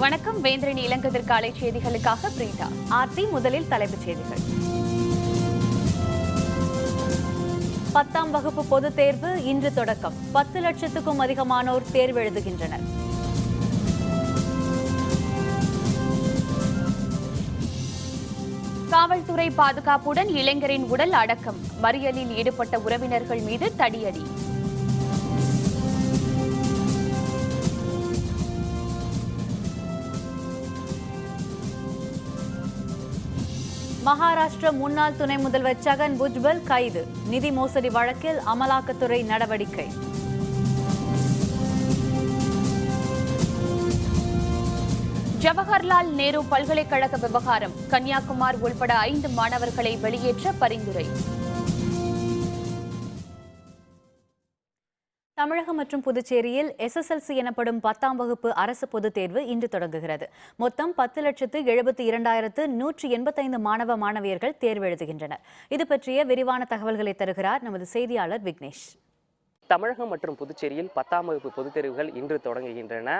வணக்கம். வேந்திரன் இளங்கதிர் காலை செய்திகளுக்காக பிரீதா. ஆர்த்தி. முதலில் தலைப்புச் செய்திகள். 10ஆம் வகுப்பு பொதுத் தேர்வு இன்று தொடக்கம். 10 லட்சத்துக்கும் அதிகமானோர் தேர்வு எழுதுகின்றனர். காவல்துறை பாதுகாப்புடன் இளைஞரின் உடல் அடக்கம். மறியலில் ஈடுபட்ட உறவினர்கள் மீது தடியடி. மகாராஷ்டிர முன்னாள் துணை முதல்வர் சகன் புஜ்பல் கைது. நிதி மோசடி வழக்கில் அமலாக்கத்துறை நடவடிக்கை. ஜவஹர்லால் நேரு பல்கலைக்கழக விவகாரம். கன்னியாகுமார் உள்பட 5 மாணவர்களை வெளியேற்ற பரிந்துரை. தமிழகம் மற்றும் புதுச்சேரியில் SSLC எனப்படும் 10ஆம் வகுப்பு அரசு பொதுத் தேர்வு இன்று தொடங்குகிறது. மொத்தம் 10,72,185 மாணவ மாணவியர்கள் தேர்வு எழுதுகின்றனர். இது பற்றிய விரிவான தகவல்களை தருகிறார் நமது செய்தியாளர் விக்னேஷ். தமிழகம் மற்றும் புதுச்சேரியில் 10ஆம் வகுப்பு பொதுத் தேர்வுகள் இன்று தொடங்குகின்றன.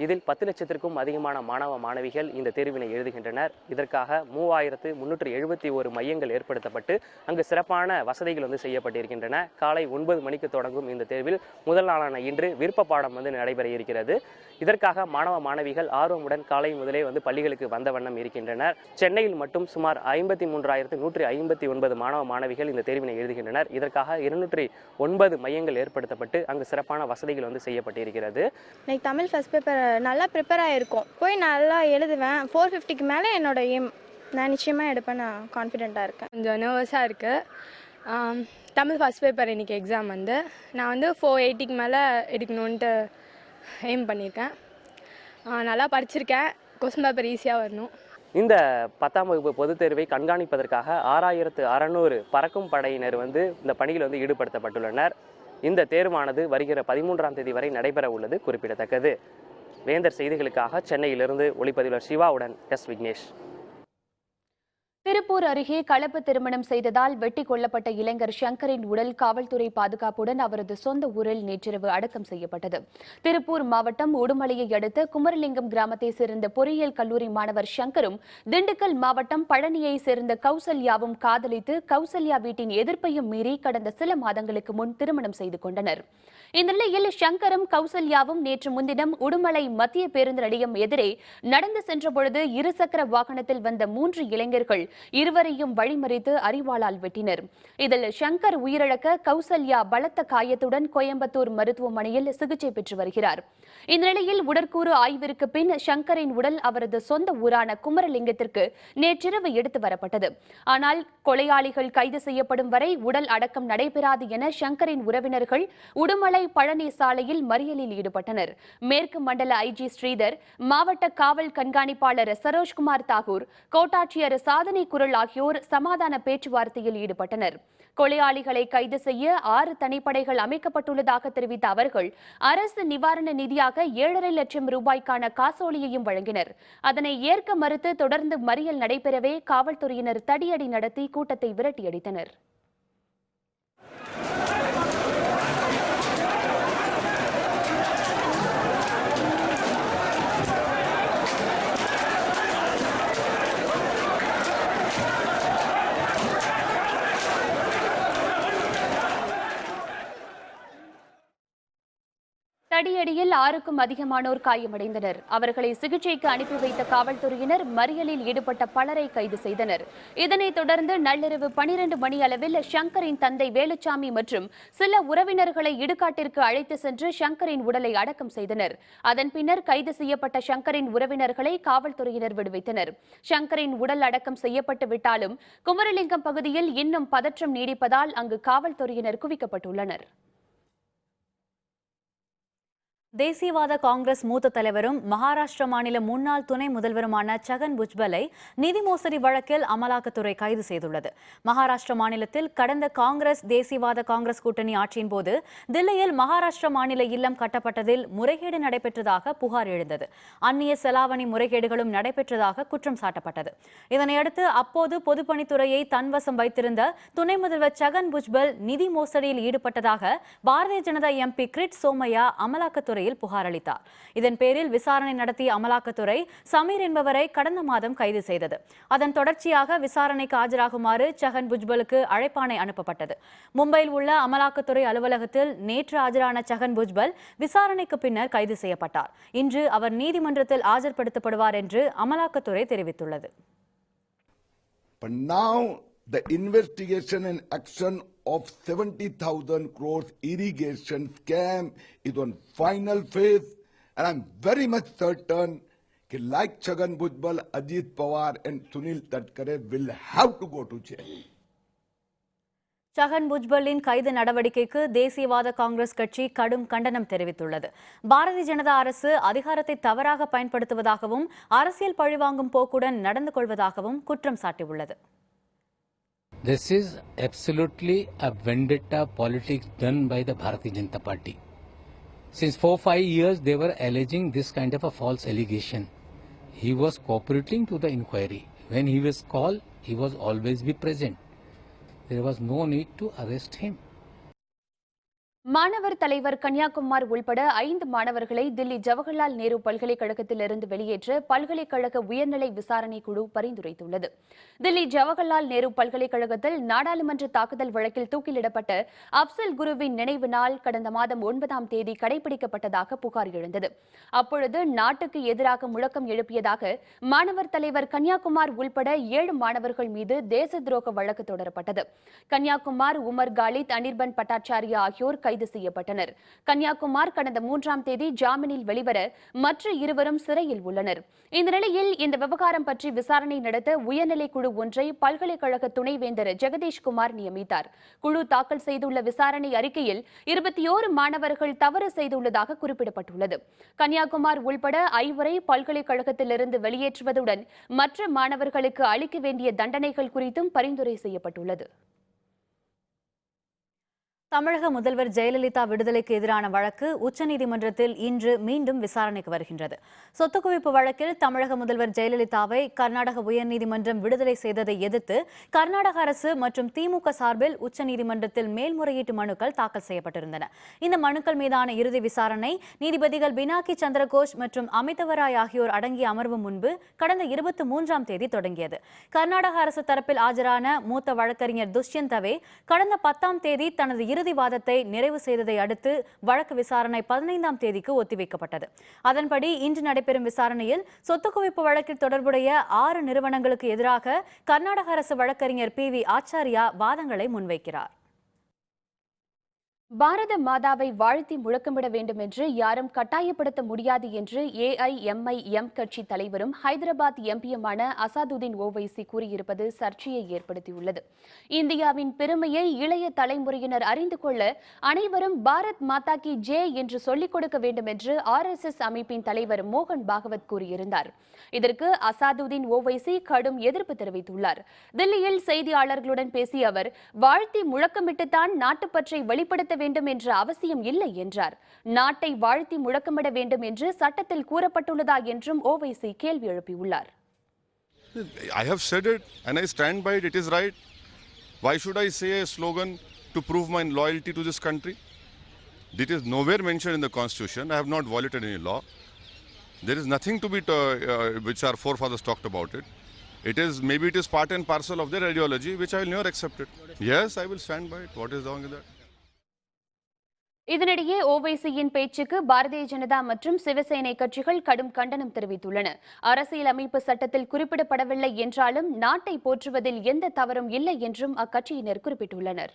இதில் 10 லட்சத்திற்கும் அதிகமான மாணவ மாணவிகள் இந்த தேர்வினை எழுதுகின்றனர். இதற்காக 3,371 மையங்கள் ஏற்படுத்தப்பட்டு அங்கு சிறப்பான வசதிகள் செய்யப்பட்டிருக்கின்றன. காலை 9 மணிக்கு தொடங்கும் இந்த தேர்வில் முதல் நாளான இன்று விருப்ப பாடம் நடைபெற இருக்கிறது. இதற்காக மாணவ மாணவிகள் ஆர்வமுடன் காலை முதலே பள்ளிகளுக்கு வந்த வண்ணம் இருக்கின்றனர். சென்னையில் மட்டும் சுமார் 53,159 மாணவ மாணவிகள் இந்த தேர்வினை எழுதுகின்றனர். இதற்காக 209 மையங்கள் ஏற்படுத்தப்பட்டு அங்கு சிறப்பான வசதிகள் செய்யப்பட்டிருக்கிறது. தமிழ் ஃபர்ஸ்ட் பேப்பர் நல்லா ப்ரிப்பேர் ஆகிருக்கும். போய் நல்லா எழுதுவேன். 450க்கு மேலே என்னோட எய்ம். நான் நிச்சயமாக எடுப்பேன். நான் கான்ஃபிடென்ட்டாக இருக்கேன். கொஞ்சம் நர்வஸாக இருக்குது. தமிழ் ஃபர்ஸ்ட் பேப்பர் இன்றைக்கி எக்ஸாம் நான் 480க்கு மேலே எடுக்கணுன்ட்டு எய்ம் பண்ணியிருக்கேன். நல்லா படிச்சிருக்கேன். கொஸ்டின் பேப்பர் ஈஸியாக வரணும். இந்த 10ஆம் வகுப்பு பொதுத் தேர்வை கண்காணிப்பதற்காக 6,600 பறக்கும் படையினர் இந்த பணியில் ஈடுபடுத்தப்பட்டுள்ளனர். இந்த தேர்வானது வருகிற 13ஆம் தேதி வரை நடைபெற உள்ளது குறிப்பிடத்தக்கது. வேந்தர் செய்திகளுக்காக சென்னையிலிருந்து ஒளிப்பதிவாளர் சிவாவுடன் விக்னேஷ். திருப்பூர் அருகே கலப்பு திருமணம் செய்ததால் வெட்டி கொல்லப்பட்ட இளைஞர் சங்கரின் உடல் காவல்துறை பாதுகாப்புடன் அவரது சொந்த ஊரில் நேற்றிரவு அடக்கம் செய்யப்பட்டது. திருப்பூர் மாவட்டம் உடுமலையை அடுத்த குமரலிங்கம் கிராமத்தை சேர்ந்த பொறியியல் கல்லூரி மாணவர் சங்கரும் திண்டுக்கல் மாவட்டம் பழனியை சேர்ந்த கௌசல்யாவும் காதலித்து கௌசல்யா வீட்டின் எதிர்ப்பையும் மீறி கடந்த சில மாதங்களுக்கு முன் திருமணம் செய்து கொண்டனர். இந்த நிலையில் சங்கரும் கௌசல்யாவும் நேற்று முன்தினம் உடுமலை மத்திய பேருந்து நிலையம் எதிரே நடந்து சென்றபொழுது இருசக்கர வாகனத்தில் வந்த 3 இளைஞர்கள் இருவரையும் வழிமறித்து அரிவாளால் வெட்டினர். இதில் சங்கர் உயிரிழக்க கௌசல்யா பலத்த காயத்துடன் கோயம்புத்தூர் மருத்துவமனையில் சிகிச்சை பெற்று வருகிறார். இந்த நிலையில் உடற்கூறு ஆய்விற்கு பின் சங்கரின் உடல் அவரது சொந்த ஊரான குமரலிங்கத்திற்கு நேற்றிரவு எடுத்து வரப்பட்டது. ஆனால் கொலையாளிகள் கைது செய்யப்படும் வரை உடல் அடக்கம் நடைபெறாது என சங்கரின் உறவினர்கள் உடுமலை பழனி சாலையில் மறியலில் ஈடுபட்டனர். மேற்கு மண்டல IG ஸ்ரீதர், மாவட்ட காவல் கண்காணிப்பாளர் சரோஜ்குமார் தாகூர், கோட்டாட்சியர் சாதனை குரல் ஆகியோர் சமாதான பேச்சுவார்த்தையில் ஈடுபட்டனர். கொலையாளிகளை கைது செய்ய 6 தனிப்படைகள் அமைக்கப்பட்டுள்ளதாக தெரிவித்த அவர்கள் அரசு நிவாரண நிதியாக 7.5 லட்சம் ரூபாய்க்கான காசோலியையும் வழங்கினர். அதனை ஏற்க மறுத்து தொடர்ந்து மறியல் நடைபெறவே காவல்துறையினர் தடியடி நடத்தி கூட்டத்தை விரட்டியடித்தனர். தடியடியில் 6க்கும் அதிகமானோர் காயமடைந்தனர். அவர்களை சிகிச்சைக்கு அனுப்பி வைத்த காவல்துறையினர் மறியலில் ஈடுபட்ட பலரை கைது செய்தனர். இதனைத் தொடர்ந்து நள்ளிரவு 12 மணி அளவில் சங்கரின் தந்தை வேலுச்சாமி மற்றும் சில உறவினர்களை இடுகாட்டிற்கு அழைத்து சென்று சங்கரின் உடலை அடக்கம் செய்தனர். அதன் பின்னர் கைது செய்யப்பட்ட சங்கரின் உறவினர்களை காவல்துறையினர் விடுவித்தனர். சங்கரின் உடல் அடக்கம் செய்யப்பட்டு விட்டாலும் குமரலிங்கம் பகுதியில் இன்னும் பதற்றம் நீடிப்பதால் அங்கு காவல்துறையினர் குவிக்கப்பட்டுள்ளனர். தேசியவாத காங்கிரஸ் மூத்த தலைவரும் மகாராஷ்டிர மாநில முன்னாள் துணை முதல்வருமான சகன் புஜ்பலை நிதி மோசடி வழக்கில் அமலாக்கத்துறை கைது செய்துள்ளது. மகாராஷ்டிர மாநிலத்தில் கடந்த காங்கிரஸ் தேசியவாத காங்கிரஸ் கூட்டணி ஆட்சியின் போது தில்லியில் மகாராஷ்டிர மாநில இல்லம் கட்டப்பட்டதில் முறைகேடு நடைபெற்றதாக புகார் எழுந்தது. அந்நிய செலாவணி முறைகேடுகளும் நடைபெற்றதாக குற்றம் சாட்டப்பட்டது. இதனையடுத்து அப்போது பொதுப்பணித்துறையை தன்வசம் வைத்திருந்த துணை முதல்வர் சகன் புஜ்பல் நிதி மோசடியில் ஈடுபட்டதாக பாரதிய ஜனதா MP கிரிட் சோமையா அமலாக்கத்துறை காவல்துறையில் புகார் அளித்தார். இதன் பேரில் விசாரணை நடத்திய அமலாக்கத்துறை சமீர் என்பவரை கடந்த மாதம் கைது செய்தது. அதன் தொடர்ச்சியாக விசாரணைக்கு ஆஜராகுமாறு சகன் புஜ்பலுக்கு அழைப்பாணை அனுப்பப்பட்டது. மும்பையில் உள்ள அமலாக்கத்துறை அலுவலகத்தில் நேற்று ஆஜரான சகன் புஜ்பல் விசாரணைக்கு பின்னர் கைது செய்யப்பட்டார். இன்று அவர் நீதிமன்றத்தில் ஆஜர்படுத்தப்படுவார் என்று அமலாக்கத்துறை தெரிவித்துள்ளது. But now the investigation and action of 70,000 crores irrigation scam is on final phase, and I'm very much certain that like Chhagan Bhujbal, Ajit Pawar and Sunil Tatkare will have to go to jail. சகன் புஜ்பலின் கைது நடவடிக்கைக்கு தேசியவாத காங்கிரஸ் கட்சி கடும் கண்டனம் தெரிவித்துள்ளது. பாரதிய ஜனதா அரசு அதிகாரத்தை தவறாக பயன்படுத்துவதாகவும் அரசியல் பழிவாங்கும் போக்குடன் நடந்து கொள்வதாகவும் குற்றம் சாட்டியுள்ளது. This is absolutely a vendetta politics done by the Bharatiya Janata Party. Since 4-5 years they were alleging this kind of a false allegation. He was cooperating to the inquiry. When he was called, he was always be present. There was no need to arrest him. மாணவர் தலைவர் கன்யாகுமார் உள்பட 5 மாணவர்களை தில்லி ஜவஹர்லால் நேரு பல்கலைக்கழகத்திலிருந்து வெளியேற்ற பல்கலைக்கழக உயர்நிலை விசாரணை குழு பரிந்துரைத்துள்ளது. தில்லி ஜவஹர்லால் நேரு பல்கலைக்கழகத்தில் நாடாளுமன்ற தாக்குதல் வழக்கில் தூக்கிலிடப்பட்ட அப்சல் குருவின் நினைவு நாள் கடந்த மாதம் 9ஆம் தேதி கடைபிடிக்கப்பட்டதாக புகார் எழுந்தது. அப்பொழுது நாட்டுக்கு எதிராக முழக்கம் எழுப்பியதாக மாணவர் தலைவர் கன்யாகுமார் உள்பட 7 மாணவர்கள் மீது தேச துரோக வழக்கு தொடரப்பட்டது. கன்யாகுமார், உமர் காலித், அனிர்பன் பட்டாச்சாரியா ஆகியோர் கைது செய்யப்பட்டனர். கன்யாகுமார் கடந்த 3ஆம் தேதி ஜாமீனில் வெளிவர மற்ற இருவரும் சிறையில் உள்ளனர். இந்த நிலையில் இந்த விவகாரம் பற்றி விசாரணை நடத்த உயர்நிலை குழு ஒன்றை பல்கலைக்கழக துணைவேந்தர் ஜெகதீஷ்குமார் நியமித்தார். குழு தாக்கல் செய்துள்ள விசாரணை அறிக்கையில் 21 மாணவர்கள் தவறு செய்துள்ளதாக குறிப்பிடப்பட்டுள்ளது. கன்யாகுமார் உள்பட 5 பல்கலைக்கழகத்திலிருந்து வெளியேற்றுவதுடன் மற்ற மாணவர்களுக்கு அளிக்க வேண்டிய தண்டனைகள் குறித்தும் பரிந்துரை செய்யப்பட்டுள்ளது. தமிழக முதல்வர் ஜெயலலிதா விடுதலைக்கு எதிரான வழக்கு உச்சநீதிமன்றத்தில் இன்று மீண்டும் விசாரணைக்கு வருகின்றது. சொத்து குவிப்பு வழக்கில் தமிழக முதல்வர் ஜெயலலிதாவை கர்நாடக உயர்நீதிமன்றம் விடுதலை செய்ததை எதிர்த்து கர்நாடக அரசு மற்றும் திமுக சார்பில் உச்சநீதிமன்றத்தில் மேல்முறையீட்டு மனுக்கள் தாக்கல் செய்யப்பட்டிருந்தன. இந்த மனுக்கள் மீதான இறுதி விசாரணை நீதிபதிகள் பினாக்கி சந்திரகோஷ் மற்றும் அமிதவராய் ஆகியோர் அடங்கிய அமர்வு முன்பு கடந்த 23ஆம் தேதி தொடங்கியது. கர்நாடக அரசு தரப்பில் ஆஜரான மூத்த வழக்கறிஞர் துஷ்யந்த் தவே கடந்த 10ஆம் தேதி தனது இறுதி வாதத்தை நிறைவு செய்ததை அடுத்து வழக்கு விசாரணை 15ஆம் தேதிக்கு ஒத்திவைக்கப்பட்டது. அதன்படி இன்று நடைபெறும் விசாரணையில் சொத்து குவிப்பு வழக்கில் தொடர்புடைய 6 நிறுவனங்களுக்கு எதிராக கர்நாடக அரசு வழக்கறிஞர் PV ஆச்சாரியா வாதங்களை முன்வைக்கிறார். பாரத மாதாவை வாழ்த்தி முழக்கமிட வேண்டும் என்று யாரும் கட்டாயப்படுத்த முடியாது என்று AIMIM கட்சி தலைவரும் ஹைதராபாத் எம்பியுமான அசாதுதீன் ஓவைசி கூறியிருப்பது சர்ச்சையை ஏற்படுத்தியுள்ளது. இந்தியாவின் பெருமையை இளைய தலைமுறையினர் அறிந்து கொள்ள அனைவரும் பாரத் மாதா கி ஜெய் என்று சொல்லிக் கொடுக்க வேண்டும் என்று RSS அமைப்பின் தலைவர் மோகன் பாகவத் கூறியிருந்தார். இதற்கு அசாதுதீன் ஓவைசி கடும் எதிர்ப்பு தெரிவித்துள்ளார். தில்லியில் செய்தியாளர்களுடன் பேசிய அவர், வாழ்த்தி முழக்கமிட்டுத்தான் நாட்டுப்பற்றை வெளிப்படுத்த வேண்டும் என்ற அவசியம் இல்லை என்றார். நாட்டை வாழ்த்தி முழக்கமிட வேண்டும் என்று சட்டத்தில் கூறப்பட்டுள்ளதா என்றும் ஓவைசி கேள்வி எழுப்பியுள்ளார். I have said it and I stand by it. It is right. Why should I say a slogan to prove my loyalty to this country? It is nowhere mentioned in the Constitution. I have not violated any law. There is nothing to be which our forefathers talked about it. Maybe it is part and parcel of their ideology, which I will never accept it. Yes, I will stand by it. What is wrong with that? இதனிடையே ஓவைசியின் பேச்சுக்கு பாரதிய ஜனதா மற்றும் சிவசேனை கட்சிகள் கடும் கண்டனம் தெரிவித்துள்ளன. அரசியல் அமைப்பு சட்டத்தில் குறிப்பிடப்படவில்லை என்றாலும் நாட்டை போற்றுவதில் எந்த தவறும் இல்லை என்றும் அக்கட்சியினர் குறிப்பிட்டுள்ளனர்.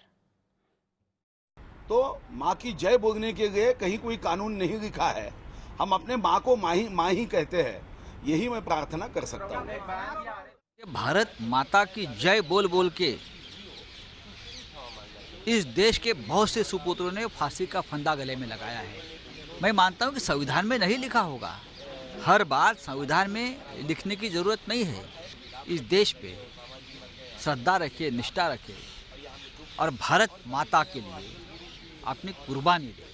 तो माँ की जय बोलने के लिए कहीं कोई कानून नहीं लिखा है. हम अपने माँ को माँ ही कहते हैं. यही मैं प्रार्थना कर सकता हूँ. भारत माता की जय बोल बोल के इस देश के बहुत से सुपुत्रों ने फांसी का फंदा गले में लगाया है. मैं मानता हूँ कि संविधान में नहीं लिखा होगा. हर बात संविधान में लिखने की जरूरत नहीं है. इस देश पे श्रद्धा रखिए, निष्ठा रखिए और भारत माता के लिए अपनी कुर्बानी दे.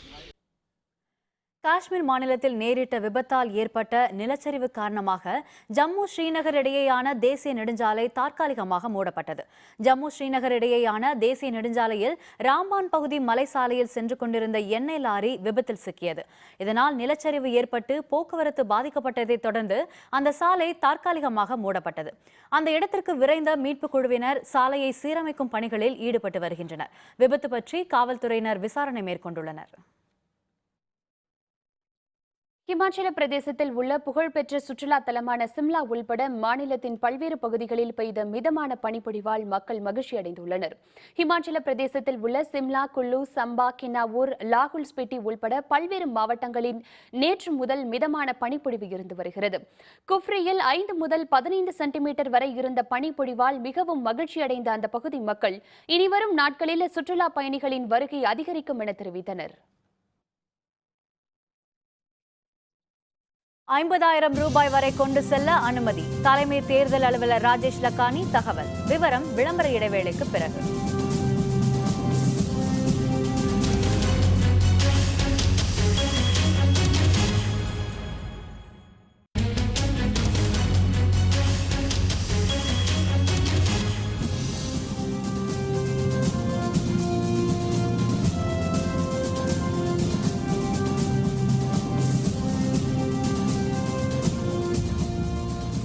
காஷ்மீர் மாநிலத்தில் நேரிட்ட விபத்தால் ஏற்பட்ட நிலச்சரிவு காரணமாக ஜம்மு ஸ்ரீநகர் இடையேயான தேசிய நெடுஞ்சாலை தற்காலிகமாக மூடப்பட்டது. ஜம்மு ஸ்ரீநகர் இடையேயான தேசிய நெடுஞ்சாலையில் ராம்பான் பகுதி மலைசாலையில் சென்று கொண்டிருந்த எண்ணெய் லாரி விபத்தில் சிக்கியது. இதனால் நிலச்சரிவு ஏற்பட்டு போக்குவரத்து பாதிக்கப்பட்டதைத் தொடர்ந்து அந்த சாலை தற்காலிகமாக மூடப்பட்டது. அந்த இடத்திற்கு விரைந்த மீட்புக் குழுவினர் சாலையை சீரமைக்கும் பணிகளில் ஈடுபட்டு வருகின்றனர். விபத்து பற்றி காவல்துறையினர் விசாரணை மேற்கொண்டுள்ளனர். இமாச்சல பிரதேசத்தில் உள்ள புகழ்பெற்ற சுற்றுலா தலமான சிம்லா உள்பட மாநிலத்தின் பல்வேறு பகுதிகளில் பெய்த மிதமான பனிப்பொழிவால் மக்கள் மகிழ்ச்சி அடைந்துள்ளனர். இமாச்சல பிரதேசத்தில் உள்ள சிம்லா, குல்லு, சம்பா, கின்னாவூர், லாகுல் ஸ்பிட்டி உள்பட பல்வேறு மாவட்டங்களில் நேற்று முதல் மிதமான பனிப்பொழிவு இருந்து வருகிறது. குஃப்ரியில் 5 முதல் 15 சென்டிமீட்டர் வரை இருந்த பனிப்பொழிவால் மிகவும் மகிழ்ச்சி அடைந்த அந்த பகுதி மக்கள் இனிவரும் நாட்களில் சுற்றுலா பயணிகளின் வருகை அதிகரிக்கும் என தெரிவித்தனர். 50,000 ரூபாய் வரை கொண்டு செல்ல அனுமதி. தலைமை தேர்தல் அலுவலர் ராஜேஷ் லக்கானி தகவல். விவரம் விளம்பர இடைவேளைக்கு பிறகு.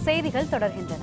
செய்திகள் தொடர்கின்றன.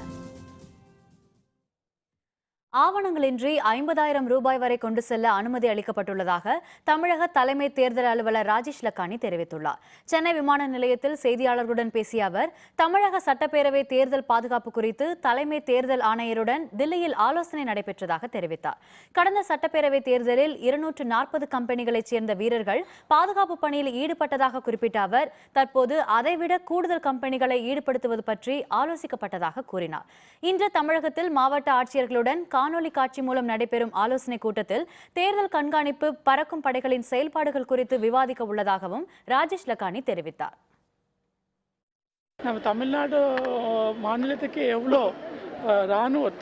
ஆவணங்களின்றி 50,000 ரூபாய் வரை கொண்டு செல்ல அனுமதி அளிக்கப்பட்டுள்ளதாக தமிழக தலைமை தேர்தல் அலுவலர் ராஜேஷ் லக்கானி தெரிவித்துள்ளார். சென்னை விமான நிலையத்தில் செய்தியாளர்களுடன் பேசிய அவர், தமிழக சட்டப்பேரவை தேர்தல் பாதுகாப்பு குறித்து தலைமை தேர்தல் ஆணையருடன் தில்லியில் ஆலோசனை நடைபெற்றதாக தெரிவித்தார். கடந்த சட்டப்பேரவை தேர்தலில் 240 கம்பெனிகளைச் சேர்ந்த வீரர்கள் பாதுகாப்பு பணியில் ஈடுபட்டதாக குறிப்பிட்ட அவர், தற்போது அதைவிட கூடுதல் கம்பெனிகளை ஈடுபடுத்துவது பற்றி ஆலோசிக்கப்பட்டதாக கூறினார். இன்று தமிழகத்தில் மாவட்ட ஆட்சியர்களுடன் காணொலி காட்சி மூலம் நடைபெறும் ஆலோசனை கூட்டத்தில் தேர்தல் கண்காணிப்பு, பறக்கும் படைகளின் செயல்பாடுகள் குறித்து விவாதிக்க உள்ளதாகவும் ராஜேஷ் லக்கானி தெரிவித்தார். நம்ம தமிழ்நாடு மாநிலத்துக்கு எவ்வளோ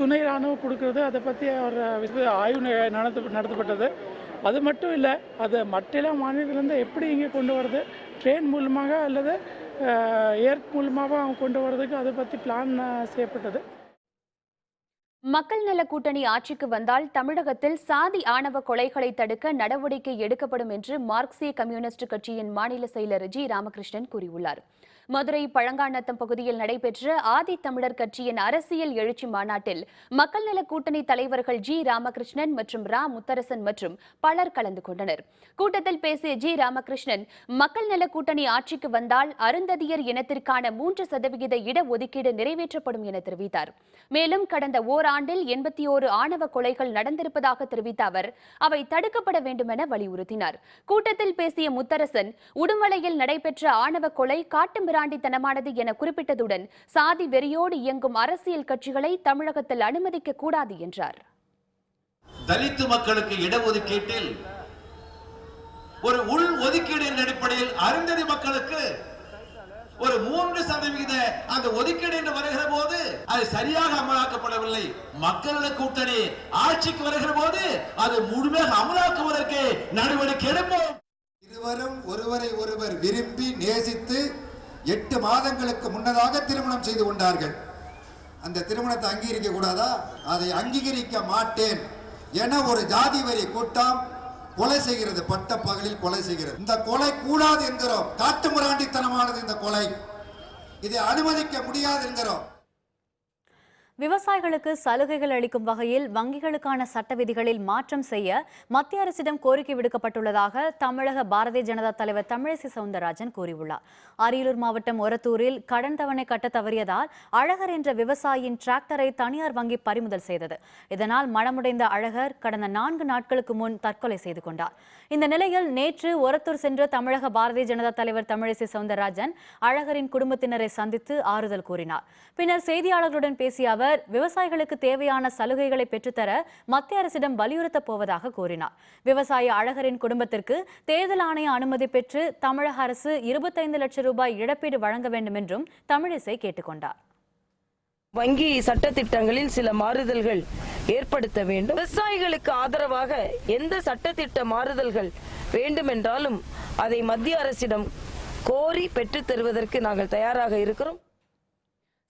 துணை ராணுவம் கொடுக்கறது, அதை பற்றி ஒரு ஆய்வு நடத்தப்பட்டது. அது மட்டும் இல்லை, அது மற்ற மாநிலத்திலேருந்து எப்படி இங்கே கொண்டு வரது, ட்ரெயின் மூலமாக அல்லது ஏர் மூலமாக அவங்க கொண்டு வரதுக்கு அதை பற்றி பிளான் செய்யப்பட்டது. மக்கள் நல கூட்டணி ஆட்சிக்கு வந்தால் தமிழகத்தில் சாதி ஆணவ கொலைகளை தடுக்க நடவடிக்கை எடுக்கப்படும் என்று மார்க்சிய கம்யூனிஸ்ட் கட்சியின் மாநில செயலர் ஜி ராமகிருஷ்ணன் கூறியுள்ளார். மதுரை பழங்காநத்தம் பகுதியில் நடைபெற்ற ஆதி தமிழர் கட்சியின் அரசியல் எழுச்சி மாநாட்டில் மக்கள் நல கூட்டணி தலைவர்கள் ஜி ராமகிருஷ்ணன் மற்றும் ரா முத்தரசன் மற்றும் பலர் கலந்து கொண்டனர். கூட்டத்தில் பேசிய ஜி ராமகிருஷ்ணன், மக்கள் நல கூட்டணி ஆட்சிக்கு வந்தால் அருந்ததியர் இனத்திற்கான 3% இடஒதுக்கீடு நிறைவேற்றப்படும் என தெரிவித்தார். மேலும் கடந்த ஓராண்டில் 81 ஆணவ கொலைகள் நடந்திருப்பதாக தெரிவித்த அவர், அவை தடுக்கப்பட வேண்டும் என வலியுறுத்தினார். கூட்டத்தில் பேசிய முத்தரசன், உடுமலையில் நடைபெற்ற ஆணவ கொலை காட்டுமிராண்டித்தனமானது என குறிப்பிட்டதுடன் சாதி வெறியோடு இயங்கும் அரசியல் கட்சிகளை தமிழகத்தில் அனுமதிக்க கூடாது என்றார். தலித்து மக்களுக்கு இடஒதுக்கீட்டில் ஒரு உள் ஒதுக்கீடின் அடிப்படையில் அருந்ததி மக்களுக்கு ஒரு 3% அந்த ஒதுக்கீடு என்று வருகிற போது அது சரியாக அமலாக்கப்படவில்லை. மக்கள் கூட்டணி ஆட்சிக்கு வருகிற போது அது முழுமையாக அமலாக்குவதற்கு நடவடிக்கை எடுப்போம். இருவரும் ஒருவரை ஒருவர் விரும்பி நேசித்து 8 மாதங்களுக்கு முன்னதாக திருமணம் செய்து கொண்டார்கள். அந்த திருமணத்தை அங்கீகரிக்க கூடாதா? அதை அங்கீகரிக்க மாட்டேன் என ஒரு ஜாதி வரி கூட்டம் கொலை செய்கிறது, பட்ட பகலில் கொலை செய்கிறது. இந்த கொலை கூடாது என்கிறோம். காட்டுமிராண்டித்தனமானது இந்த கொலை, இதை அனுமதிக்க முடியாது என்கிறோம். விவசாயிகளுக்கு சலுகைகள் அளிக்கும் வகையில் வங்கிகளுக்கான சட்ட விதிகளில் மாற்றம் செய்ய மத்திய அரசிடம் கோரிக்கை விடுக்கப்பட்டுள்ளதாக தமிழக பாரதிய ஜனதா தலைவர் தமிழிசை சவுந்தரராஜன் கூறியுள்ளார். அரியலூர் மாவட்டம் ஒரத்தூரில் கடன் தவணை கட்ட தவறியதால் அழகர் என்ற விவசாயியின் டிராக்டரை தனியார் வங்கி பறிமுதல் செய்தது. இதனால் மனமுடைந்த அழகர் கடந்த 4 நாட்களுக்கு முன் தற்கொலை செய்து கொண்டார். இந்த நிலையில் நேற்று ஒரத்தூர் சென்ற தமிழக பாரதிய ஜனதா தலைவர் தமிழிசை சவுந்தரராஜன் அழகரின் குடும்பத்தினரை சந்தித்து ஆறுதல் கூறினார். பின்னர் செய்தியாளர்களுடன் பேசிய அவர், விவசாயிகளுக்கு தேவையான சலுகைகளை பெற்றுத்தர மத்திய அரசிடம் வலியுறுத்தப் போவதாக கூறினார். விவசாயி அழகரின் குடும்பத்திற்கு தேர்தல் ஆணைய அனுமதி பெற்று தமிழக அரசு 25 லட்சம் ரூபாய் இழப்பீடு வழங்க வேண்டும் என்றும் தமிழிசை கேட்டுக்கொண்டார். வங்கி சட்ட திட்டங்களில் சில மாறுதல்கள் ஏற்படுத்த வேண்டும். விவசாயிகளுக்கு ஆதரவாக எந்த சட்டத்திட்ட மாறுதல்கள் வேண்டுமென்றாலும் அதை மத்திய அரசிடம் கோரி பெற்றுத் தருவதற்கு நாங்கள் தயாராக இருக்கிறோம்.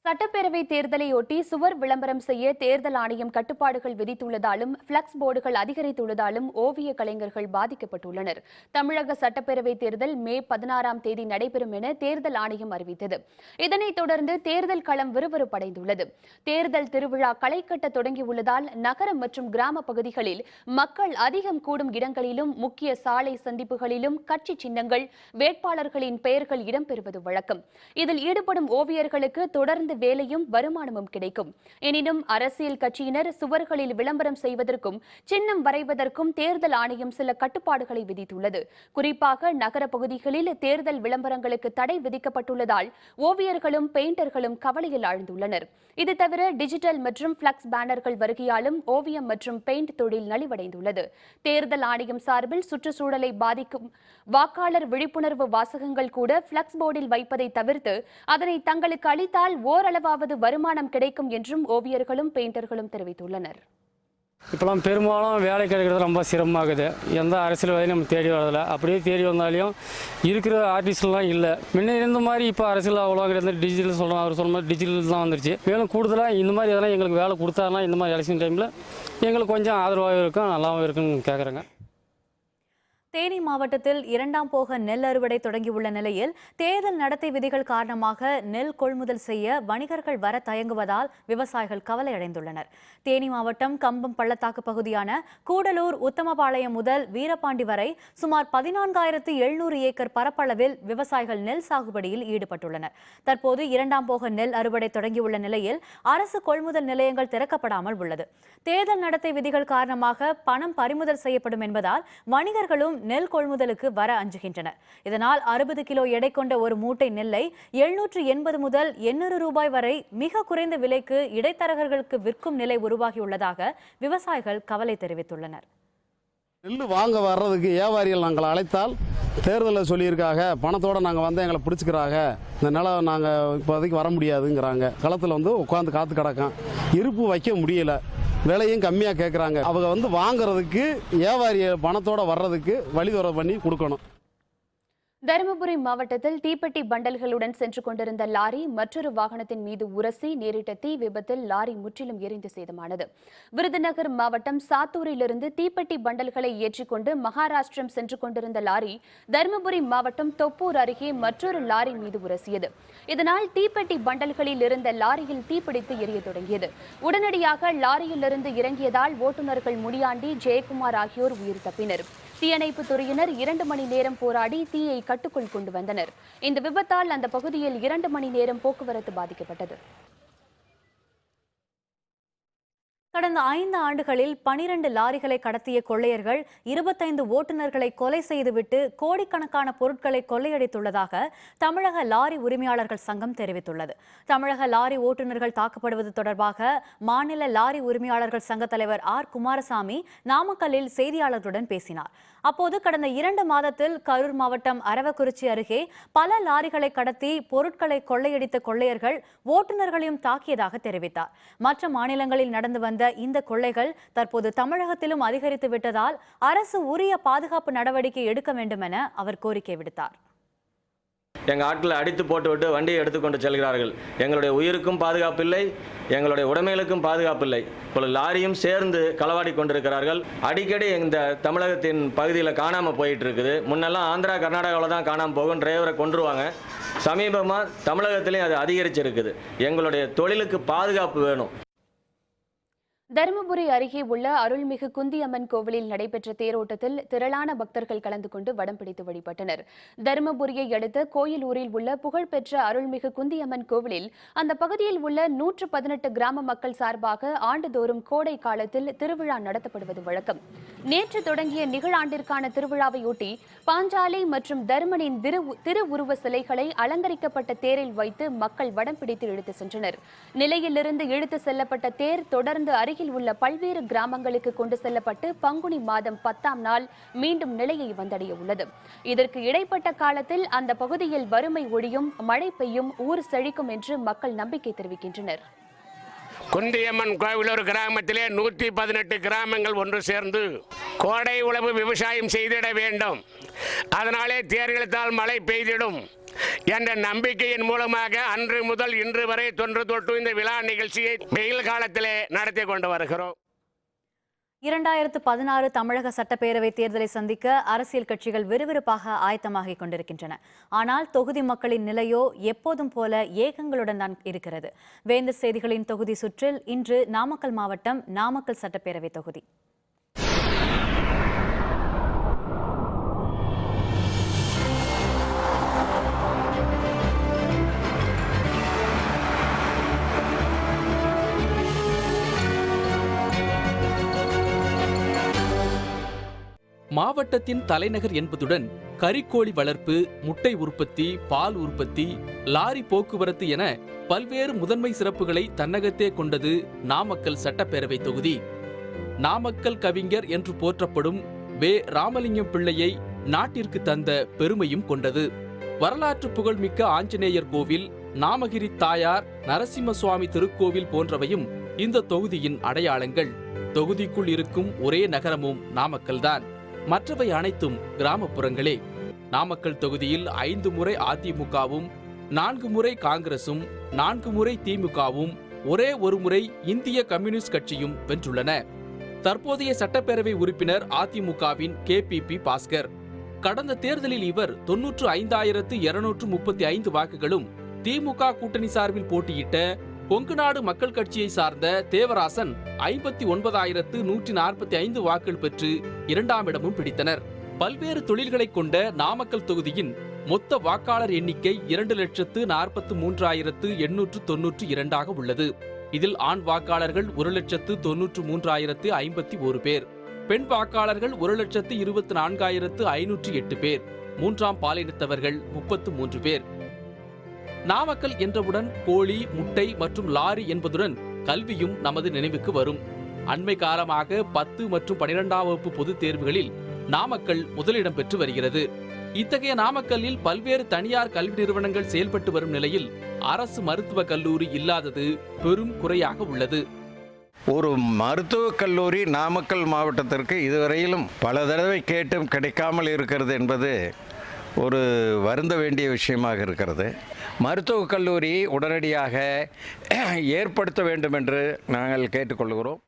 சட்டப்பேரவை தேர்தலையொட்டி சுவர் விளம்பரம் செய்ய தேர்தல் ஆணையம் கட்டுப்பாடுகள் விதித்துள்ளதாலும் பிளக்ஸ் போர்டுகள் அதிகரித்துள்ளதாலும் ஓவிய கலைஞர்கள் பாதிக்கப்பட்டுள்ளனர். தமிழக சட்டப்பேரவை தேர்தல் மே 16ஆம் தேதி நடைபெறும் என தேர்தல் ஆணையம் அறிவித்தது. இதனைத் தொடர்ந்து தேர்தல் களம் விறுவிறுப்படைந்துள்ளது. தேர்தல் திருவிழா களை கட்ட தொடங்கியுள்ளதால் நகரம் மற்றும் கிராம பகுதிகளில் மக்கள் அதிகம் கூடும் இடங்களிலும் முக்கிய சாலை சந்திப்புகளிலும் கட்சி சின்னங்கள், வேட்பாளர்களின் பெயர்கள் இடம்பெறுவது வழக்கம். இதில் ஈடுபடும் ஓவியர்களுக்கு தொடர்ந்து வேலையும் வருமானமும் கிடைக்கும். எனினும் அரசியல் கட்சியினர் சுவர்களில் விளம்பரம் செய்வதற்கும் சின்னம் வரைவதற்கும் தேர்தல் ஆணையம் சில கட்டுப்பாடுகளை விதித்துள்ளது. குறிப்பாக நகர பகுதிகளில் தேர்தல் விளம்பரங்களுக்கு தடை விதிக்கப்பட்டுள்ளதால் ஓவியர்களும் பெயிண்டர்களும் கவலையில் ஆழ்ந்துள்ளனர். இது தவிர டிஜிட்டல் மற்றும் பிளக்ஸ் பேனர்கள் வருகையாலும் ஓவியம் மற்றும் பெயிண்ட் தொழில் நலிவடைந்துள்ளது. தேர்தல் ஆணையம் சார்பில் சுற்றுச்சூழலை பாதிக்கும் வாக்காளர் விழிப்புணர்வு வாசகங்கள் கூட பிளக்ஸ் போர்டில் வைப்பதை தவிர்த்து அதனை தங்களுக்கு அளித்தால் ஓரளவாவது வருமானம் கிடைக்கும் என்றும் ஓவியர்களும் பெயிண்டர்களும் தெரிவித்துள்ளனர். இப்போலாம் பெரும்பாலும் வேலை கிடைக்கிறது ரொம்ப சிரமமாகுது. எந்த அரசியல்வாதியும் நம்ம தேடி வரதில்லை. அப்படியே தேடி வந்தாலையும் இருக்கிற ஆர்டிஸ்ட்லாம் இல்லை. முன்ன இருந்த மாதிரி இப்போ அரசியல் அவ்வளோ கிடையாது. டிஜிட்டல் சொல்கிறோம், அவர் சொல்கிற மாதிரி டிஜிட்டல் தான் வந்துருச்சு. மேலும் கூடுதலாக இந்த மாதிரி எதனா எங்களுக்கு வேலை கொடுத்தாருன்னா இந்த மாதிரி எலெக்ஷன் டைமில் எங்களுக்கு கொஞ்சம் ஆதரவாகவும் இருக்கும், நல்லாவும் இருக்குன்னு கேட்குறேங்க. தேனி மாவட்டத்தில் 2ஆம் போக நெல் அறுவடை தொடங்கியுள்ள நிலையில் தேர்தல் நடத்தை விதிகள் காரணமாக நெல் கொள்முதல் செய்ய வணிகர்கள் வர தயங்குவதால் விவசாயிகள் கவலையடைந்துள்ளனர். தேனி மாவட்டம் கம்பம் பள்ளத்தாக்கு பகுதியான கூடலூர், உத்தமபாளையம் முதல் வீரபாண்டி வரை சுமார் 14,700 ஏக்கர் பரப்பளவில் விவசாயிகள் நெல் சாகுபடியில் ஈடுபட்டுள்ளனர். தற்போது 2ஆம் போக நெல் அறுவடை தொடங்கியுள்ள நிலையில் அரசு கொள்முதல் நிலையங்கள் திறக்கப்படாமல் உள்ளது. தேர்தல் நடத்தை விதிகள் காரணமாக பணம் பறிமுதல் செய்யப்படும் என்பதால் வணிகர்களும் நெல் கொள்முதலுக்கு வர அஞ்சுகின்றனர். இதனால் 60 கிலோ எடை கொண்ட ஒரு மூட்டை நெல்லை 780 முதல் 800 ரூபாய் வரை மிக குறைந்த விலைக்கு இடைத்தரகர்களுக்கு விற்கும் நிலை உருவாகியுள்ளதாக விவசாயிகள் கவலை தெரிவித்துள்ளனர். நெல் வாங்க வர்றதுக்கு வியாபாரிகள் நாங்கள் அழைத்தால் தேர்தலில் சொல்லியிருக்காங்க, பணத்தோடு நாங்கள் வந்து எங்களை பிடிச்சிக்கிறாங்க, இந்த நிலம் நாங்கள் இப்போதைக்கு வர முடியாதுங்கிறாங்க. களத்தில் வந்து உட்காந்து காத்து கிடக்கும், இருப்பு வைக்க முடியல, விலையும் கம்மியாக கேட்குறாங்க. அவங்க வந்து வாங்குறதுக்கு வியாபாரி பணத்தோட வர்றதுக்கு வழிதொரை பண்ணி கொடுக்கணும். தருமபுரி மாவட்டத்தில் தீப்பெட்டி பண்டல்களுடன் சென்று கொண்டிருந்த லாரி மற்றொரு வாகனத்தின் மீது உரசி நேரிட்ட தீ விபத்தில் லாரி முற்றிலும் எரிந்து சேதமானது. விருதுநகர் மாவட்டம் சாத்தூரிலிருந்து தீப்பெட்டி பண்டல்களை ஏற்றிக்கொண்டு மகாராஷ்டிரம் சென்று கொண்டிருந்த லாரி தருமபுரி மாவட்டம் தொப்பூர் அருகே மற்றொரு லாரி மீது உரசியது. இதனால் தீப்பெட்டி பண்டல்களில் இருந்த லாரியில் தீப்பிடித்து எரிய தொடங்கியது. உடனடியாக லாரியிலிருந்து இறங்கியதால் ஓட்டுநர்கள் முனியாண்டி, ஜெயக்குமார் ஆகியோர் உயிர் தப்பினர். தீயணைப்பு துறையினர் 2 மணி நேரம் போராடி தீயை கட்டுக்குள் கொண்டு வந்தனர். இந்த விபத்தால் அந்த பகுதியில் 2 மணி நேரம் போக்குவரத்து பாதிக்கப்பட்டது. கடந்த 5 ஆண்டுகளில் 12 லாரிகளை கடத்திய கொள்ளையர்கள் 25 ஓட்டுநர்களை கொலை செய்துவிட்டு கோடிக்கணக்கான பொருட்களை கொள்ளையடித்துள்ளதாக தமிழக லாரி உரிமையாளர்கள் சங்கம் தெரிவித்துள்ளது. தமிழக லாரி ஓட்டுநர்கள் தாக்கப்படுவது தொடர்பாக மாநில லாரி உரிமையாளர்கள் சங்க தலைவர் ஆர் குமாரசாமி நாமக்கல்லில் செய்தியாளர்களுடன் பேசினார். அப்போது கடந்த 2 மாதத்தில் கரூர் மாவட்டம் அரவக்குறிச்சி அருகே பல லாரிகளை கடத்தி பொருட்களை கொள்ளையடித்த கொள்ளையர்கள் ஓட்டுநர்களையும் தாக்கியதாக தெரிவித்தார். மற்ற மாநிலங்களில் நடந்து வந்த இந்த கொள்ளைகள் தற்போது தமிழகத்திலும் அதிகரித்து விட்டதால் அரசு உரிய பாதுகாப்பு நடவடிக்கை எடுக்க வேண்டும் என அவர் கோரிக்கை விடுத்தார். எங்கள் ஆட்களை அடித்து போட்டுவிட்டு வண்டியை எடுத்துக்கொண்டு செல்கிறார்கள். எங்களுடைய உயிருக்கும் பாதுகாப்பில்லை, எங்களுடைய உடைமைகளுக்கும் பாதுகாப்பில்லை. இப்போ லாரியும் சேர்ந்து களவாடி கொண்டிருக்கிறார்கள். அடிக்கடி இந்த தமிழகத்தின் பகுதியில் காணாமல் போயிட்டு இருக்குது. முன்னெல்லாம் ஆந்திரா, கர்நாடகாவில் தான் காணாமல் போகும், டிரைவரை கொன்றுவாங்க. சமீபமாக தமிழகத்திலையும் அது அதிகரிச்சிருக்குது. எங்களுடைய தொழிலுக்கு பாதுகாப்பு வேணும். தருமபுரி அருகே உள்ள அருள்மிகு குந்தியம்மன் கோவிலில் நடைபெற்ற தேரோட்டத்தில் திரளான பக்தர்கள் கலந்து கொண்டு வடம் பிடித்து வழிபட்டனர். தருமபுரியை அடுத்த கோயிலூரில் உள்ள புகழ்பெற்ற அருள்மிகு குந்தியம்மன் கோவிலில் அந்த பகுதியில் உள்ள 118 கிராம மக்கள் சார்பாக ஆண்டுதோறும் கோடை காலத்தில் திருவிழா நடத்தப்படுவது வழக்கம். நேற்று தொடங்கிய நிகழாண்டிற்கான திருவிழாவையொட்டி பாஞ்சாலை மற்றும் தருமனின் திருவுருவ சிலைகளை அலங்கரிக்கப்பட்ட தேரில் வைத்து மக்கள் வடம் பிடித்து இழுத்து சென்றனர். நிலையிலிருந்து இழுத்து செல்லப்பட்ட தேர் தொடர்ந்து அருகில் உள்ள பல்வேறு கிராமங்களுக்கு கொண்டு செல்லப்பட்டு பங்குனி மாதம் 10ஆம் நாள் மீண்டும் நிலையை வந்தடைய உள்ளது. இதற்கு இடைப்பட்ட காலத்தில் அந்த பகுதியில் வறுமை ஒழியும், மழை பெய்யும், ஊர் செழிக்கும் என்று மக்கள் நம்பிக்கை தெரிவிக்கின்றனர். குந்தியம்மன் கோவிலூர் கிராமத்திலே 118 கிராமங்கள் ஒன்று சேர்ந்து கோடை உழவு விவசாயம் செய்திட வேண்டும். அதனாலே தேர் இழுத்தால் மழை பெய்திடும் என்ற நம்பிக்கையின் மூலமாக அன்று முதல் இன்று வரை தொன்று தொட்டு இந்த விழா நிகழ்ச்சியை வெயில் காலத்திலே நடத்தி கொண்டு வருகிறோம். 2016 தமிழக சட்டப்பேரவை தேர்தலை சந்திக்க அரசியல் கட்சிகள் விறுவிறுப்பாக ஆயத்தமாகிக் கொண்டிருக்கின்றன. ஆனால் தொகுதி மக்களின் நிலையோ எப்போதும் போல ஏகங்களுடன் தான் இருக்கிறது. வேந்தர் செய்திகளின் தொகுதி சுற்றில் இன்று நாமக்கல் மாவட்டம் நாமக்கல் சட்டப்பேரவை தொகுதி. மாவட்டத்தின் தலைநகர் என்பதுடன் கறிக்கோழி வளர்ப்பு, முட்டை உற்பத்தி, பால் உற்பத்தி, லாரி போக்குவரத்து என பல்வேறு முதன்மை சிறப்புகளை தன்னகத்தே கொண்டது நாமக்கல் சட்டப்பேரவை தொகுதி. நாமக்கல் கவிஞர் என்று போற்றப்படும் வே. ராமலிங்கம் பிள்ளையை நாட்டிற்கு தந்த பெருமையும் கொண்டது. வரலாற்று புகழ்மிக்க ஆஞ்சநேயர் கோவில், நாமகிரி தாயார், நரசிம்ம சுவாமி திருக்கோவில் போன்றவையும் இந்த தொகுதியின் அடையாளங்கள். தொகுதிக்குள் இருக்கும் ஒரே நகரமும் நாமக்கல்தான். மற்றவை அனைத்தும் கிராமப்புறங்களே. நாமக்கல் தொகுதியில் 5 முறை அதிமுகவும், 4 முறை காங்கிரசும், 4 முறை திமுகவும், ஒரே ஒரு முறை இந்திய கம்யூனிஸ்ட் கட்சியும் வென்றுள்ளன. தற்போதைய சட்டப்பேரவை உறுப்பினர் அதிமுகவின் KPP பாஸ்கர். கடந்த தேர்தலில் இவர் 95,235 வாக்குகளும், திமுக கூட்டணி சார்பில் போட்டியிட்ட கொங்குநாடு மக்கள் கட்சியை சார்ந்த தேவராசன் 59,145 வாக்குகள் பெற்று 2ஆம் இடமும் பிடித்தனர். பல்வேறு தொழில்களை கொண்ட நாமக்கல் தொகுதியின் மொத்த வாக்காளர் எண்ணிக்கை 2,43,892 உள்ளது. இதில் ஆண் வாக்காளர்கள் 1,93,051 பேர், பெண் வாக்காளர்கள் 1,24,508 பேர், 3ஆம் பாலினத்தவர்கள் 33 பேர். நாமக்கல் என்றவுடன் கோழி, முட்டை மற்றும் லாரி என்பதுடன் கல்வியும் நமது நினைவுக்கு வரும். அண்மை காலமாக 10 மற்றும் 12ஆம் வகுப்பு பொதுத் தேர்வுகளில் நாமக்கல் முதலிடம் பெற்று வருகிறது. இத்தகைய நாமக்கல்லில் பல்வேறு தனியார் கல்வி நிறுவனங்கள் செயல்பட்டு வரும் நிலையில் அரசு மருத்துவக் கல்லூரி இல்லாதது பெரும் குறையாக உள்ளது. ஒரு மருத்துவக் கல்லூரி நாமக்கல் மாவட்டத்திற்கு இதுவரையிலும் பல தடவை கேட்டும் கிடைக்காமல் இருக்கிறது என்பது ஒரு வருந்த வேண்டிய விஷயமாக இருக்கிறது. மருத்துவக் கல்லூரி உடனடியாக ஏற்படுத்த வேண்டும் என்று நாங்கள் கேட்டுக்கொள்கிறோம்.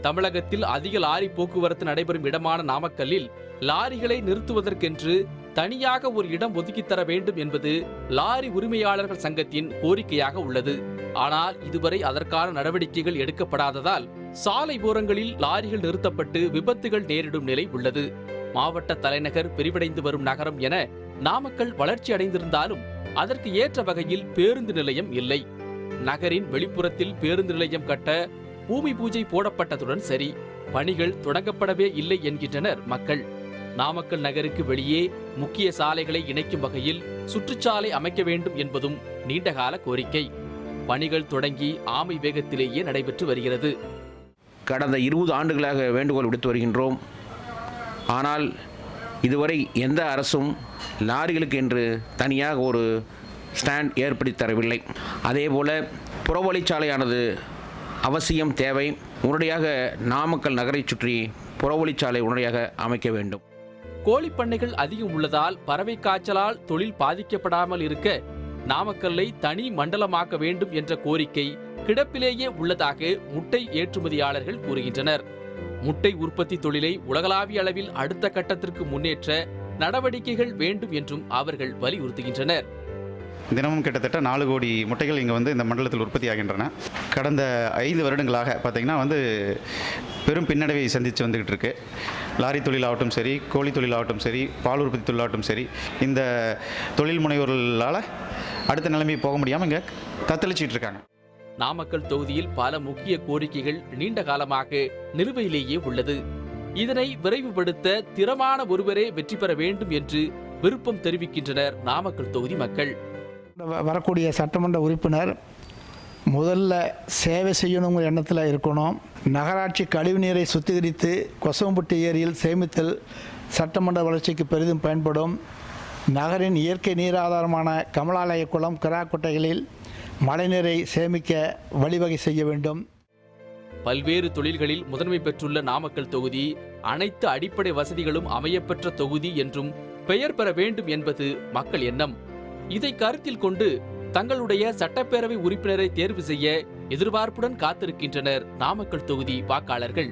தமிழகத்தில் அதிக லாரி போக்குவரத்து நடைபெறும் இடமான நாமக்கல்லில் லாரிகளை நிறுத்துவதற்கென்று தனியாக ஒரு இடம் ஒதுக்கித்தர வேண்டும் என்பது லாரி உரிமையாளர்கள் சங்கத்தின் கோரிக்கையாக உள்ளது. ஆனால் இதுவரை அதற்கான நடவடிக்கைகள் எடுக்கப்படாததால் சாலை ஓரங்களில் லாரிகள் நிறுத்தப்பட்டு விபத்துகள் நேரிடும் நிலை உள்ளது. மாவட்ட தலைநகர் விரிவடைந்து வரும் நகரம் என நாமக்கல் வளர்ச்சி அடைந்திருந்தாலும் அதற்கு ஏற்ற வகையில் பேருந்து நிலையம் இல்லை. நகரின் வெளிப்புறத்தில் பேருந்து நிலையம் கட்ட பூமி பூஜை போடப்பட்டதுடன் சரி, பணிகள் தொடங்கப்படவே இல்லை என்கின்றனர் மக்கள். நாமக்கல் நகருக்கு வெளியே முக்கிய சாலைகளை இணைக்கும் வகையில் சுற்றுச்சாலை அமைக்க வேண்டும் என்பதும் நீண்டகால கோரிக்கை. பணிகள் தொடங்கி ஆமை வேகத்திலேயே நடைபெற்று வருகிறது. கடந்த 20 ஆண்டுகளாக வேண்டுகோள் விடுத்து வருகின்றோம். ஆனால் இதுவரை எந்த அரசும் லாரிகளுக்கு என்று தனியாக ஒரு ஸ்டாண்ட் ஏற்படுத்தி தரவில்லை. அதேபோல புறவழிச்சாலையானது அவசியம் தேவை. உடனடியாக நாமக்கல் நகரை சுற்றி புறவழிச்சாலை உடனடியாக அமைக்க வேண்டும். கோழிப்பண்ணைகள் அதிகம் உள்ளதால் பறவை காய்ச்சலால் தொழில் பாதிக்கப்படாமல் இருக்க நாமக்கல்லை தனி மண்டலமாக்க வேண்டும் என்ற கோரிக்கை கிடப்பிலேயே உள்ளதாக முட்டை ஏற்றுமதியாளர்கள் கூறுகின்றனர். முட்டை உற்பத்தி தொழிலை உலகளாவிய அளவில் அடுத்த கட்டத்திற்கு முன்னேற்ற நடவடிக்கைகள் வேண்டும் என்றும் அவர்கள் வலியுறுத்துகின்றனர். தினமும் கிட்டத்தட்ட 4 கோடி முட்டைகள் இங்கே இந்த மண்டலத்தில் உற்பத்தி ஆகின்றன. கடந்த 5 வருடங்களாக பார்த்திங்கன்னா பெரும் பின்னடைவை சந்தித்து வந்துக்கிட்டு இருக்கு. லாரி தொழிலாகட்டும் சரி, கோழி தொழிலாகட்டும் சரி, பால் உற்பத்தி தொழிலாகட்டும் சரி, இந்த தொழில் முனைவோர்களால் அடுத்த நிலைமை போக முடியாமல் இங்கே தத்தளிச்சிட்டு இருக்காங்க. நாமக்கல் தொகுதியில் பல முக்கிய கோரிக்கைகள் நீண்ட காலமாக நிலுவையிலேயே உள்ளது. இதனை விரைவுபடுத்த திறமான ஒருவரே வெற்றி பெற வேண்டும் என்று விருப்பம் தெரிவிக்கின்றனர் நாமக்கல் தொகுதி மக்கள். வரக்கூடிய சட்டமன்ற உறுப்பினர் முதல்ல சேவை செய்யணுங்கிற எண்ணத்தில் இருக்கணும். நகராட்சி கழிவுநீரை சுத்திகரித்து கொசவம்பட்டி ஏரியில் சேமித்தல் சட்டமன்ற வளர்ச்சிக்கு பெரிதும் பயன்படும். நகரின் இயற்கை நீராதாரமான கமலாலய குளம், கிராக்குட்டைகளில் மழைநீரை சேமிக்க வழிவகை செய்ய வேண்டும். பல்வேறு தொழில்களில் முதன்மை பெற்றுள்ள நாமக்கல் தொகுதி அனைத்து அடிப்படை வசதிகளும் அமையப்பெற்ற தொகுதி என்றும் பெயர் பெற வேண்டும் என்பது மக்கள் எண்ணம். இதை கருத்தில் கொண்டு தங்களுடைய சட்டப்பேரவை உறுப்பினரை தேர்வு செய்ய எதிர்பார்ப்புடன் காத்திருக்கின்றனர் நாமக்கல் தொகுதி வாக்காளர்கள்.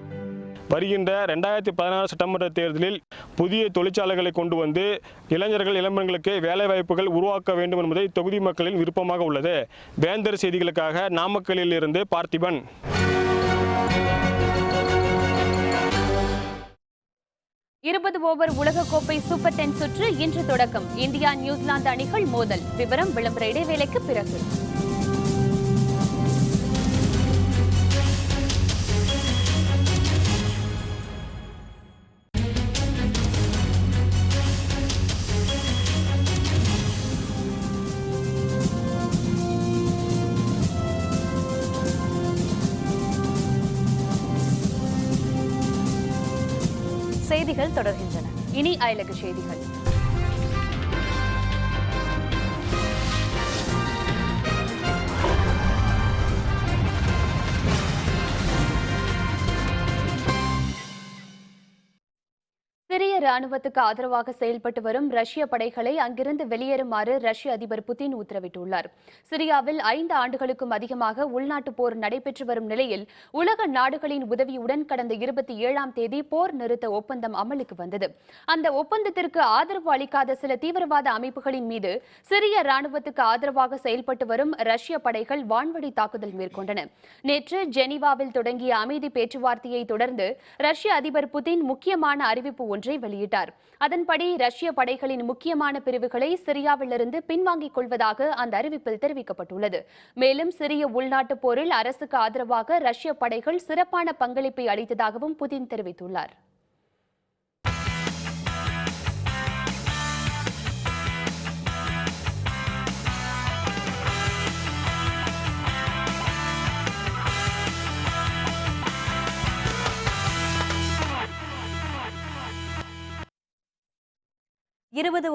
வருகின்ற 2016 சட்டமன்ற தேர்தலில் புதிய தொழிற்சாலைகளை கொண்டு வந்து இளைஞர்கள் இளம்பெண்களுக்கு வேலைவாய்ப்புகள் உருவாக்க வேண்டும் என்பதை தொகுதி மக்களின் விருப்பமாக உள்ளது. வேந்தர் செய்திகளுக்காக நாமக்கலில் இருந்து பார்த்திபன். 20 ஓவர் உலகக்கோப்பை சூப்பர் 10 சுற்று இன்று தொடக்கம். இந்தியா நியூசிலாந்து அணிகள் மோதல். விவரம் விளம்பர இடைவேளைக்கு பிறகு. செய்திகள் தொடர்கின்றன. இனி அயலக செய்திகள். சிரிய ராணுவத்துக்கு ஆதரவாக செயல்பட்டு வரும் ரஷ்ய படைகளை அங்கிருந்து வெளியேறுமாறு ரஷ்ய அதிபர் புதின் உத்தரவிட்டுள்ளார். சிரியாவில் 5 ஆண்டுகளுக்கும் அதிகமாக உள்நாட்டு போர் நடைபெற்று வரும் நிலையில் உலக நாடுகளின் உதவியுடன் கடந்த 27ஆம் தேதி போர் நிறுத்த ஒப்பந்தம் அமலுக்கு வந்தது. அந்த ஒப்பந்தத்திற்கு ஆதரவு அளிக்காத சில தீவிரவாத அமைப்புகளின் மீது சிரிய ராணுவத்துக்கு ஆதரவாக செயல்பட்டு வரும் ரஷ்ய படைகள் வான்வழி தாக்குதல் மேற்கொண்டன. நேற்று ஜெனீவாவில் தொடங்கிய அமைதி பேச்சுவார்த்தையை தொடர்ந்து ரஷ்ய அதிபர் புதின் முக்கியமான அறிவிப்பு ஒன்றை வெளியிட்டார். அதன்படி ரஷ்ய படைகளின் முக்கியமான பிரிவுகளை சிரியாவிலிருந்து பின்வாங்கிக் கொள்வதாக அந்த அறிவிப்பில் தெரிவிக்கப்பட்டுள்ளது. மேலும் சிரிய உள்நாட்டு போரில் அரசுக்கு ஆதரவாக ரஷ்ய படைகள் சிறப்பான பங்களிப்பை அளித்ததாகவும் புதின் தெரிவித்துள்ளார்.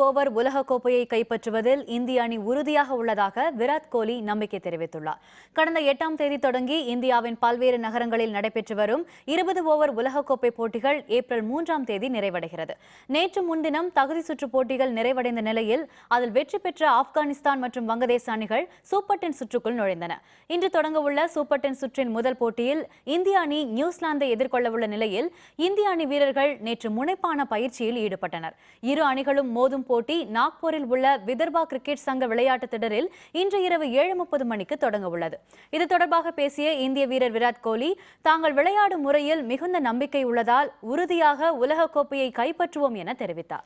ஓவர் உலகக்கோப்பையை கைப்பற்றுவதில் இந்திய அணி உறுதியாக உள்ளதாக விராட் கோலி நம்பிக்கை தெரிவித்துள்ளார். கடந்த 8ஆம் தேதி தொடங்கி இந்தியாவின் பல்வேறு நகரங்களில் நடைபெற்று வரும் 20 ஓவர் உலகக்கோப்பை போட்டிகள் ஏப்ரல் 3ஆம் தேதி நிறைவடைகிறது. நேற்று முன்தினம் தகுதி சுற்று போட்டிகள் நிறைவடைந்த நிலையில் அதில் வெற்றி பெற்ற ஆப்கானிஸ்தான் மற்றும் வங்கதேச அணிகள் சூப்பர் 10 சுற்றுக்குள் நுழைந்தன. இன்று தொடங்கவுள்ள சூப்பர் 10 சுற்றின் முதல் போட்டியில் இந்திய அணி நியூசிலாந்தை எதிர்கொள்ளவுள்ள நிலையில் இந்திய அணி வீரர்கள் நேற்று முனைப்பான பயிற்சியில் ஈடுபட்டனர். இரு அணிகளும் மோதும் போட்டி நாக்பூரில் உள்ள விதர்பா கிரிக்கெட் சங்க விளையாட்டு திடலில் இன்று இரவு 7:30 மணிக்கு தொடங்க உள்ளது. இது தொடர்பாக பேசிய இந்திய வீரர் விராட் கோலி, தாங்கள் விளையாடும் முறையில் மிகுந்த நம்பிக்கை உள்ளதால் உறுதியாக உலக கோப்பையை கைப்பற்றுவோம் என தெரிவித்தார்.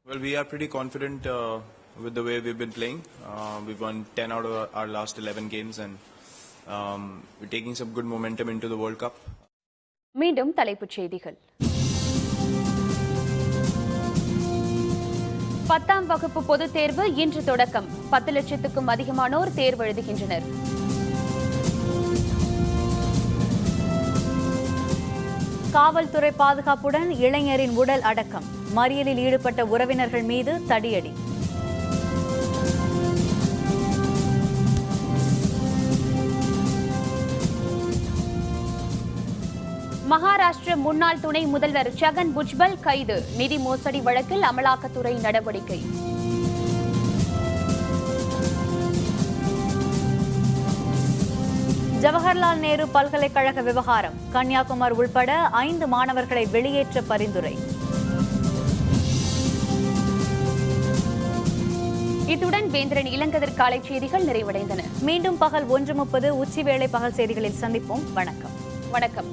Well, we are pretty confident with the way we've been playing. We've won 10 out of our last 11 games and we're taking some good momentum into the World Cup. மீண்டும் தலைப்புச் செய்திகள். 10ஆம் வகுப்பு பொதுத் தேர்வு இன்று தொடக்கம். 10 லட்சத்துக்கும் அதிகமானோர் தேர்வு எழுதுகின்றனர். காவல்துறை பாதுகாப்புடன் இளைஞரின் உடல் அடக்கம். மறியலில் ஈடுபட்ட உறவினர்கள் மீது தடியடி. மகாராஷ்டிர முன்னாள் துணை முதல்வர் சகன் புஜ்பல் கைது. நிதி மோசடி வழக்கில் அமலாக்கத்துறை நடவடிக்கை. ஜவஹர்லால் நேரு பல்கலைக்கழக விவகாரம். கன்னியாகுமரி உள்பட 5 மாணவர்களை வெளியேற்ற பரிந்துரை. இத்துடன் வேந்திரன் இளங்கதிர் காலை செய்திகள் நிறைவடைந்தன. மீண்டும் பகல் 1:30 உச்சிவேளை பகல் செய்திகளில் சந்திப்போம். வணக்கம்.